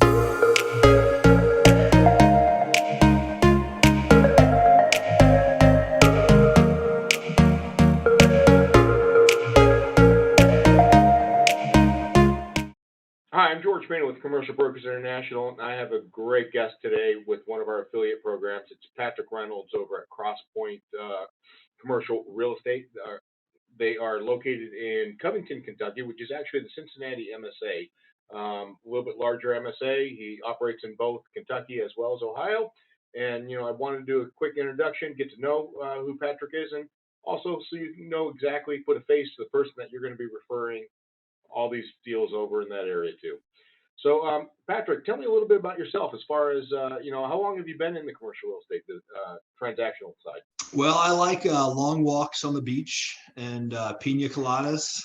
Hi, I'm George Pino with Commercial Brokers International, and I have a great guest today with one of our affiliate programs. It's Patrick Reynolds over at Crosspoint Commercial Real Estate. They are located in Covington, Kentucky, which is actually the Cincinnati MSA. A little bit larger MSA. He operates in both Kentucky as well as Ohio. And, I wanted to do a quick introduction, get to know who Patrick is, and also so you can know exactly, put a face to the person that you're going to be referring all these deals over in that area too. So, Patrick, tell me a little bit about yourself as far as, how long have you been in the commercial real estate, transactional side? Well, I like long walks on the beach and pina coladas.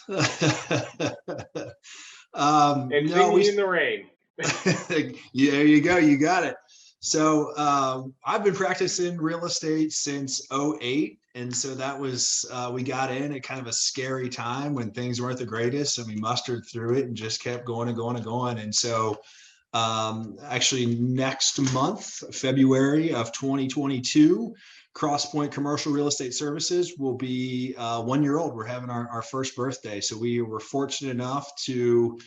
And no, singing in the rain. Yeah, there you go. You got it. So I've been practicing real estate since '08. And so that was, we got in at kind of a scary time when things weren't the greatest, and we mustered through it and just kept going and going and going. And so actually next month, February of 2022, Crosspoint Commercial Real Estate Services will be 1 year old. We're having our first birthday. So we were fortunate enough to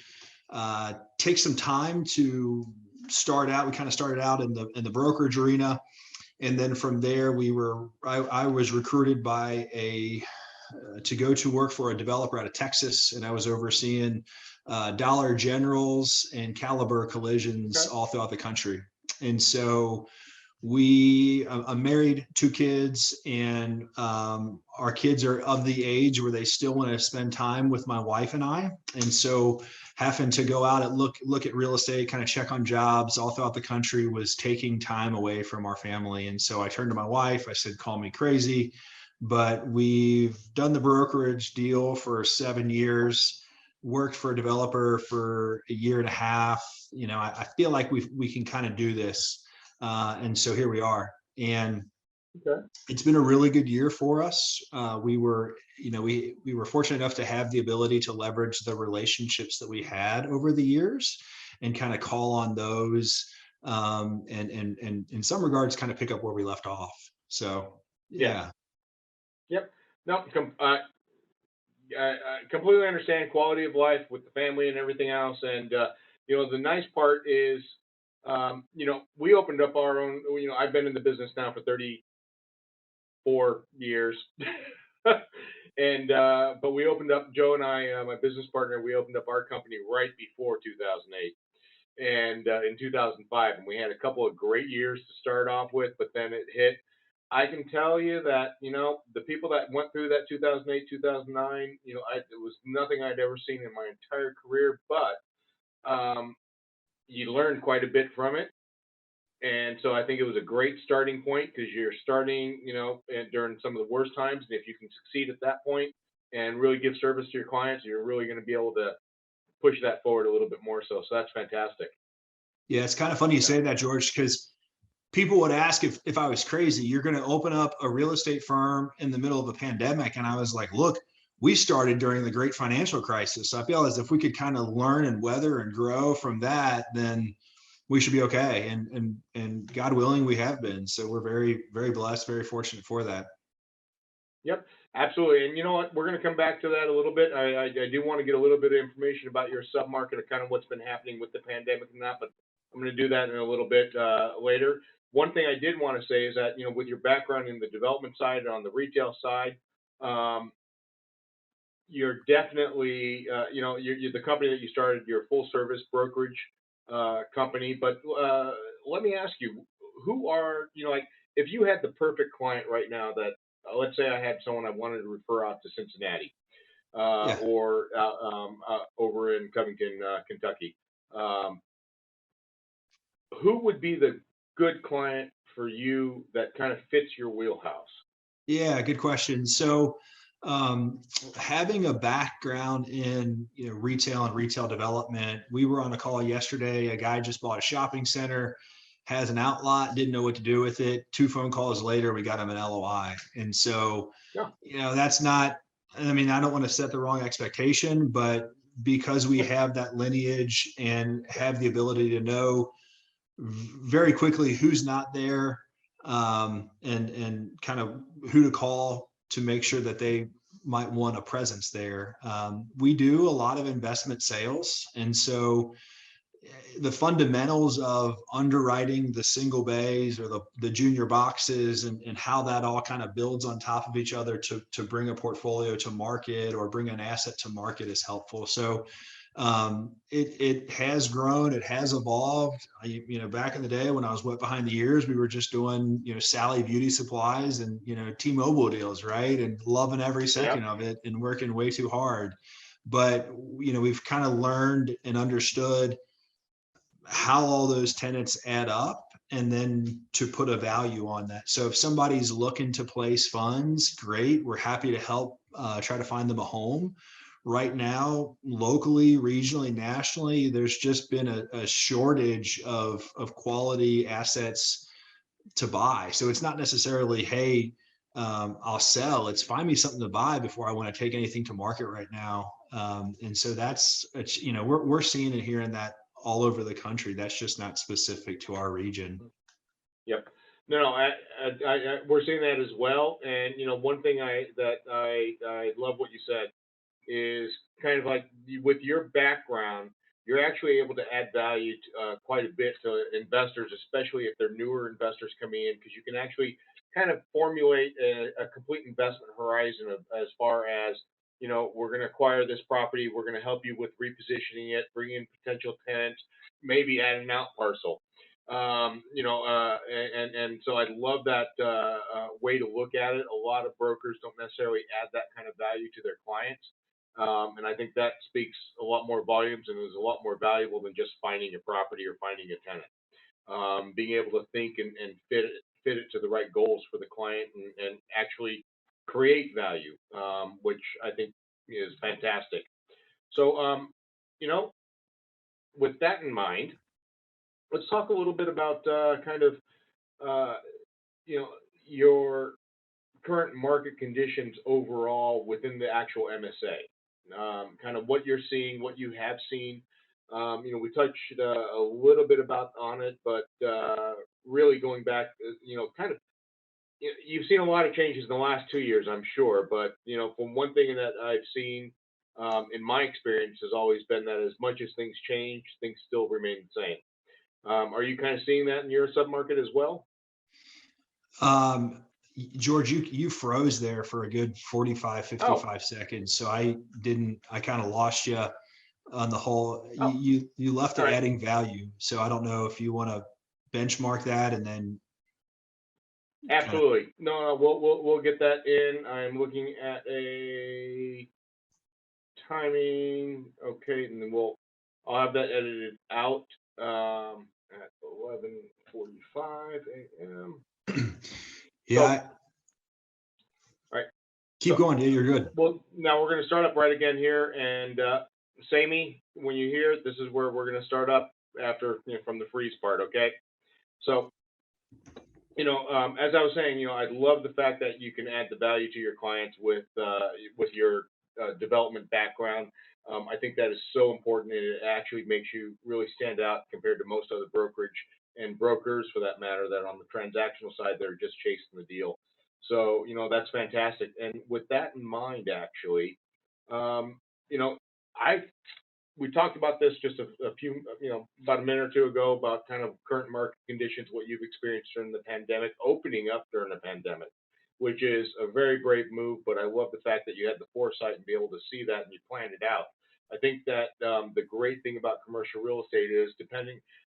take some time to start out. We kind of started out in the brokerage arena. And then from there, I was recruited by to go to work for a developer out of Texas, and I was overseeing Dollar Generals and Caliber collisions all throughout the country. And so I'm married, 2 kids, and our kids are of the age where they still want to spend time with my wife and I. And so having to go out and look at real estate, kind of check on jobs all throughout the country was taking time away from our family. And so I turned to my wife. I said, call me crazy, but we've done the brokerage deal for 7 years, worked for a developer for 1.5 years. I feel like we can kind of do this. And so here we are. And it's been a really good year for us. We were fortunate enough to have the ability to leverage the relationships that we had over the years and kind of call on those, and in some regards kind of pick up where we left off. So yeah. Yep. No, I completely understand quality of life with the family and everything else. And the nice part is, we opened up our own. I've been in the business now for 34 years. And but we opened up, Joe and I, my business partner, we opened up our company right before 2008 and in 2005, and we had a couple of great years to start off with, but then it hit. I can tell you that the people that went through that 2008 2009, it was nothing I'd ever seen in my entire career, but you learned quite a bit from it. And so I think it was a great starting point because you're starting, during some of the worst times. And if you can succeed at that point and really give service to your clients, you're really going to be able to push that forward a little bit more. So that's fantastic. Yeah, it's kind of funny you say that, George, because people would ask if I was crazy. You're going to open up a real estate firm in the middle of a pandemic. And I was like, look, we started during the great financial crisis. So I feel as if we could kind of learn and weather and grow from that, then we should be okay. And God willing, we have been. So we're very, very blessed, very fortunate for that. Yep, absolutely. And you know what? We're going to come back to that a little bit. I do want to get a little bit of information about your submarket and kind of what's been happening with the pandemic and that, but I'm going to do that in a little bit later. One thing I did want to say is that, with your background in the development side and on the retail side, you're definitely, you're the company that you started, your full service brokerage company. But let me ask you, who are, if you had the perfect client right now that, let's say I had someone I wanted to refer out to Cincinnati or over in Covington, Kentucky, who would be the good client for you that kind of fits your wheelhouse? Yeah, good question. So having a background in retail and retail development, we were on a call yesterday. A guy just bought a shopping center, has an outlot, didn't know what to do with it. 2 phone calls later, we got him an LOI. And so, that's not, I mean, I don't want to set the wrong expectation, but because we have that lineage and have the ability to know very quickly who's not there, and kind of who to call to make sure that they might want a presence there. We do a lot of investment sales. And so the fundamentals of underwriting the single bays or the junior boxes, and how that all kind of builds on top of each other to bring a portfolio to market or bring an asset to market is helpful. So it has grown, it has evolved. Back in the day when I was wet behind the ears, we were just doing, Sally Beauty Supplies and, T-Mobile deals, right? And loving every second of it and working way too hard. But, we've kind of learned and understood how all those tenants add up, and then to put a value on that. So if somebody's looking to place funds, great, we're happy to help try to find them a home. Right now, locally, regionally, nationally, there's just been a shortage of quality assets to buy. So it's not necessarily, hey, I'll sell. It's find me something to buy before I want to take anything to market right now. And so we're seeing and hearing that all over the country. That's just not specific to our region. Yep. No, we're seeing that as well. And one thing I love what you said is kind of like with your background, you're actually able to add value to, quite a bit to investors, especially if they're newer investors coming in, because you can actually kind of formulate a complete investment horizon as far as, we're going to acquire this property, we're going to help you with repositioning it, bring in potential tenants, maybe add an out parcel. And so I love that way to look at it. A lot of brokers don't necessarily add that kind of value to their clients. And I think that speaks a lot more volumes and is a lot more valuable than just finding a property or finding a tenant. Being able to think and fit it to the right goals for the client, and actually create value, which I think is fantastic. So, with that in mind, let's talk a little bit about your current market conditions overall within the actual MSA. Kind of what you're seeing, what you have seen. We touched a little bit on it, but really going back, you've seen a lot of changes in the last 2 years, I'm sure. But from one thing that I've seen in my experience has always been that as much as things change, things still remain the same. Are you kind of seeing that in your submarket as well? George, you froze there for a good 45, 55 seconds. So I kind of lost you on the whole. You left it adding value. So I don't know if you want to benchmark that and then. Absolutely. No, we'll get that in. I'm looking at a timing. Okay, and then I'll have that edited out at 11:45 a.m. Yeah. So, all right. Keep going. Yeah, you're good. Well, now we're going to start up right again here, and Sammy, when you hear it, this is where we're going to start up after from the freeze part. Okay. So, as I was saying, I love the fact that you can add the value to your clients with your development background. I think that is so important, and it actually makes you really stand out compared to most other brokerage and brokers, for that matter, that on the transactional side, they're just chasing the deal. So, that's fantastic. And with that in mind, actually, we talked about this just about a minute or two ago, about kind of current market conditions, what you've experienced during the pandemic, opening up during the pandemic, which is a very brave move. But I love the fact that you had the foresight and be able to see that and you planned it out. I think that the great thing about commercial real estate is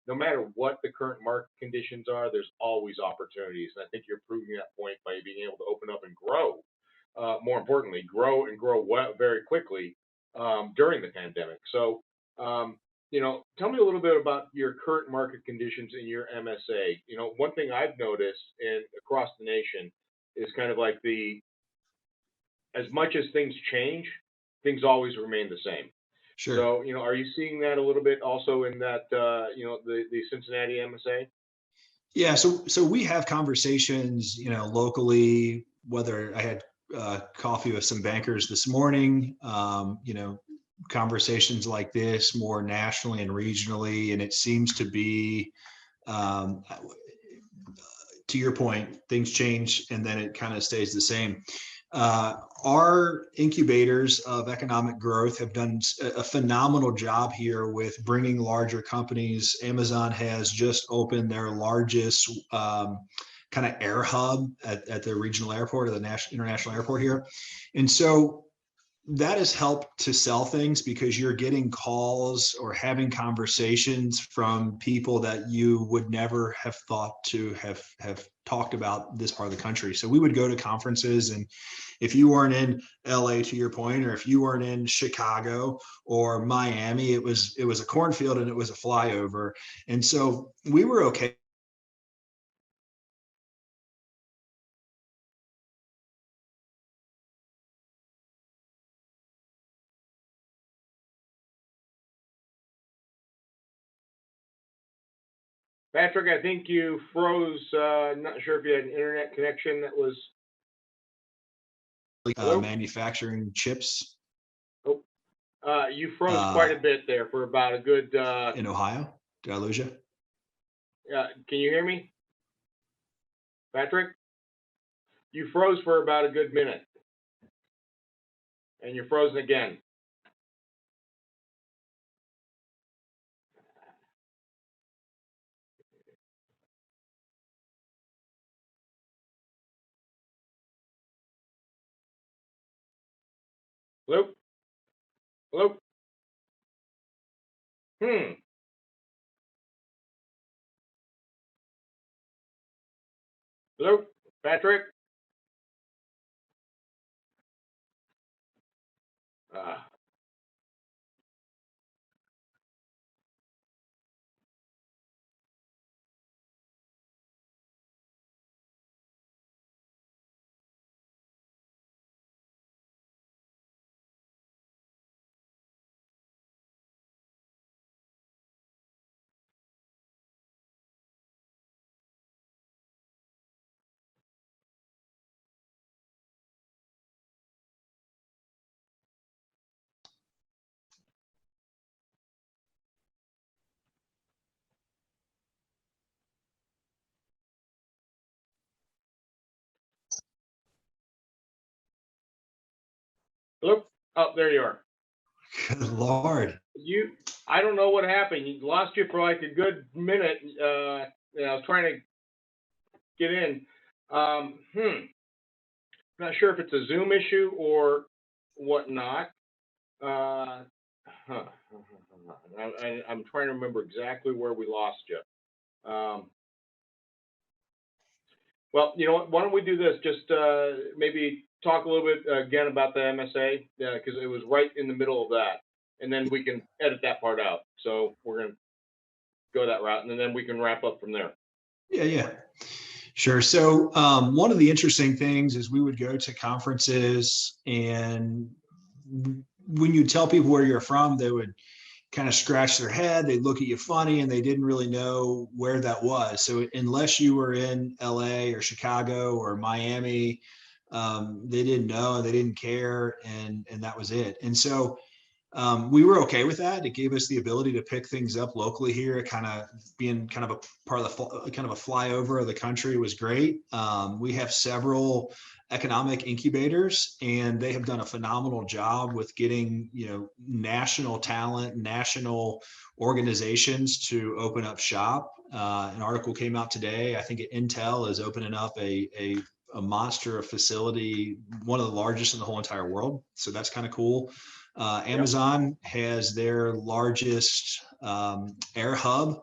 no matter what the current market conditions are, there's always opportunities. And I think you're proving that point by being able to open up and grow. More importantly, grow very quickly during the pandemic. So, tell me a little bit about your current market conditions in your MSA. One thing I've noticed across the nation is kind of like as much as things change, things always remain the same. Sure. So, are you seeing that a little bit also in that, the Cincinnati MSA? Yeah. So we have conversations, locally, whether I had coffee with some bankers this morning, conversations like this more nationally and regionally, and it seems to be, to your point, things change and then it kind of stays the same. Our incubators of economic growth have done a phenomenal job here with bringing larger companies. Amazon has just opened their largest kind of air hub at the regional airport or the international airport here. And so that has helped to sell things because you're getting calls or having conversations from people that you would never have thought to have talked about this part of the country. So we would go to conferences, and if you weren't in LA, to your point, or if you weren't in Chicago or Miami, it was a cornfield and it was a flyover. And so we were okay. Patrick, I think you froze. Not sure if you had an internet connection that was. Manufacturing chips. Oh, you froze quite a bit there for about a good. In Ohio? Did I lose you? Can you hear me, Patrick? You froze for about a good minute, and you're frozen again. Hello? Hello? Hello, Patrick? Hello? Oh, there you are. Good Lord. I don't know what happened. You lost you for like a good minute. I was trying to get in. Not sure if it's a Zoom issue or whatnot. I'm trying to remember exactly where we lost you. Well, you know what? Why don't we do this? Just maybe talk a little bit again about the MSA, because it was right in the middle of that, and then we can edit that part out. So we're going to go that route, and then we can wrap up from there. Yeah. Sure. So one of the interesting things is we would go to conferences, and when you tell people where you're from, they would kind of scratch their head. They'd look at you funny, and they didn't really know where that was. So unless you were in LA or Chicago or Miami, they didn't know, they didn't care, and that was it. And so we were okay with that. It gave us the ability to pick things up locally here. Kind of being kind of a part of the kind of a flyover of the country was great. We have several economic incubators, and they have done a phenomenal job with getting, national talent, national organizations to open up shop. An article came out today. I think Intel is opening up a monster facility, one of the largest in the whole entire world. So that's kind of cool. Amazon has their largest air hub.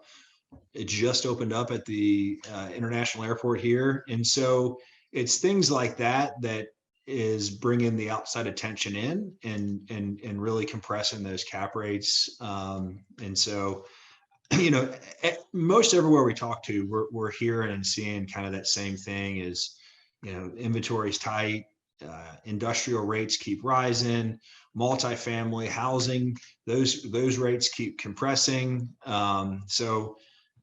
It just opened up at the international airport here. And so it's things like that that is bringing the outside attention in and really compressing those cap rates. And so, most everywhere we talk to, we're hearing and seeing kind of that same thing is, inventory's tight, industrial rates keep rising, multifamily housing, those rates keep compressing. So,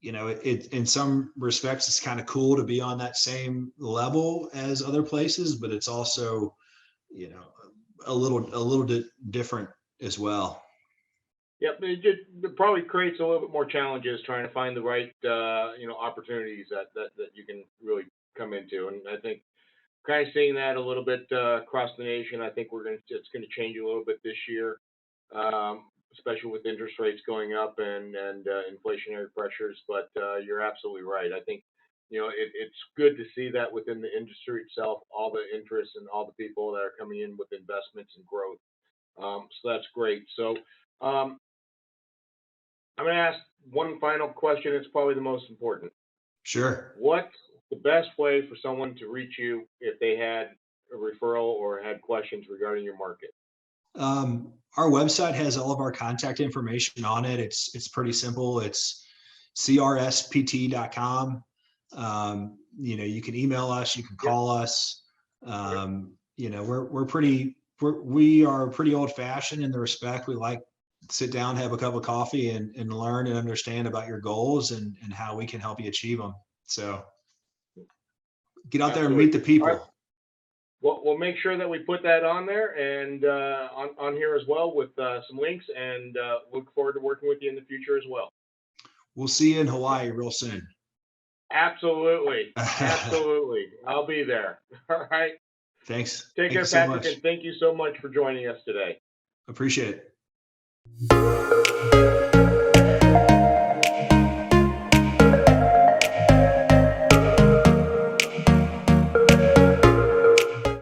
it in some respects, it's kind of cool to be on that same level as other places, but it's also, a little bit different as well. Yep, it probably creates a little bit more challenges trying to find the right, opportunities that you can really come into. And I think kind of seeing that a little bit across the nation. I think it's gonna change a little bit this year, especially with interest rates going up and inflationary pressures. But you're absolutely right. I think it's good to see that within the industry itself, all the interest and all the people that are coming in with investments and growth. So that's great. So um, I'm going to ask one final question. It's probably the most important. Sure. What's the best way for someone to reach you if they had a referral or had questions regarding your market? Our website has all of our contact information on it. It's pretty simple. It's crspt.com. You can email us, you can Yep. call us. We are pretty old fashioned in the respect we like to sit down, have a cup of coffee and learn and understand about your goals and how we can help you achieve them. So get out there and meet Absolutely. the All right. people. Well, we'll make sure that we put that on there and on here as well with some links and look forward to working with you in the future as well. We'll see you in Hawaii real soon. Absolutely. Absolutely. I'll be there. All right. Thanks. Take Thank you care, so Patrick, much. and thank you so much for joining us today. Appreciate it.